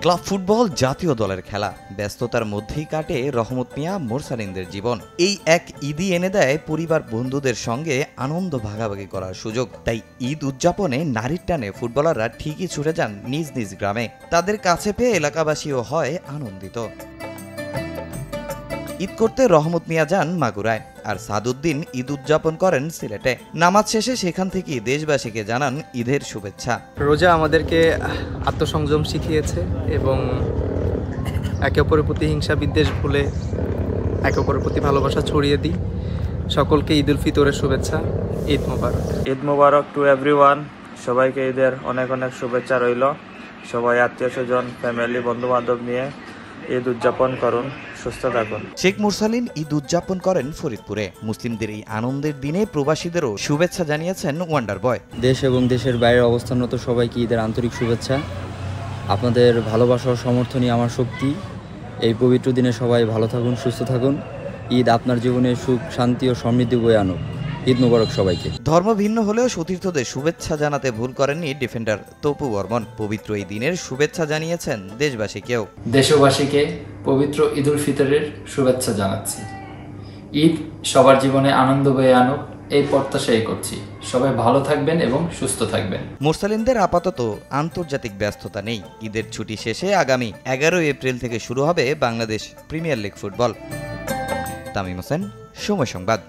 Club football জাতীয় দলের খেলা, ব্যস্ততার মধ্যেই কাটে রহমত মিয়া মোরসালিনদের জীবন। এই এক ঈদই এনে দেয় পরিবার বন্ধুদের সঙ্গে আনন্দ ভাগাভাগি করার সুযোগ। তাই ঈদ উদযাপনে নারীর টানে ফুটবলাররা ঠিকই ছুটে যান নিজ নিজ গ্রামে। তাদের কাছে পেয়ে এলাকাবাসীও হয় আনন্দিত। ঈদ করতে রহমত মিয়া যান মাগুরায়, আর সাদউদ্দিন ঈদ উদযাপন করেন সিলেটে। নামাজ শেষে সেখান থেকে দেশবাসীকে জানান ঈদের শুভেচ্ছা। রোজা আমাদেরকে আত্মসংযম শিখিয়েছে এবং একে অপরের প্রতি হিংসা বিদ্বেষ ভুলে একে অপরের প্রতি ভালোবাসা ছড়িয়ে দিই। সকলকে ঈদ উল ফিতরের শুভেচ্ছা। ঈদ মোবারক। ঈদ মোবারক টু এভরিওয়ান। সবাইকে ঈদের অনেক অনেক শুভেচ্ছা রইল। সবাই আত্মীয় স্বজন, ফ্যামিলি, বন্ধু বান্ধব নিয়ে ঈদ উদযাপন করুন, সুস্থ থাকুন। শেখ মুরসালিন ঈদ উদযাপন করেন ফরিদপুরে। মুসলিমদের এই আনন্দের দিনে প্রবাসীদেরও শুভেচ্ছা জানিয়েছেন ওয়ান্ডার বয়। দেশ এবং দেশের বাইরে অবস্থানরত সবাইকে ঈদের আন্তরিক শুভেচ্ছা। আপনাদের ভালোবাসা ও সমর্থনই আমার শক্তি। এই পবিত্র দিনে সবাই ভালো থাকুন, সুস্থ থাকুন। ঈদ আপনার জীবনে সুখ, শান্তি ও সমৃদ্ধি বয়ে আনুক। ঈদ মোবারক সবাইকে। ধর্ম ভিন্ন হলেও সতীর্থদের শুভেচ্ছা জানাতে ভুল করেননি ডিফেন্ডার তপু বর্মন। পবিত্র এই দিনের শুভেচ্ছা জানিয়েছেন দেশবাসীকেও। দেশবাসীকে পবিত্র ঈদ উল ফিতরের শুভেচ্ছা জানাচ্ছি। ঈদ সবার জীবনে আনন্দ বয়ে আনুক, এই প্রত্যাশাই করছি। সবাই ভালো থাকবেন এবং সুস্থ থাকবেন। মুরসালিনদের আপাতত আন্তর্জাতিক ব্যস্ততা নেই। ঈদের ছুটি শেষে আগামী 11 এপ্রিল থেকে শুরু হবে Bangladesh premier league football. Tamim Hossain, সময় সংবাদ।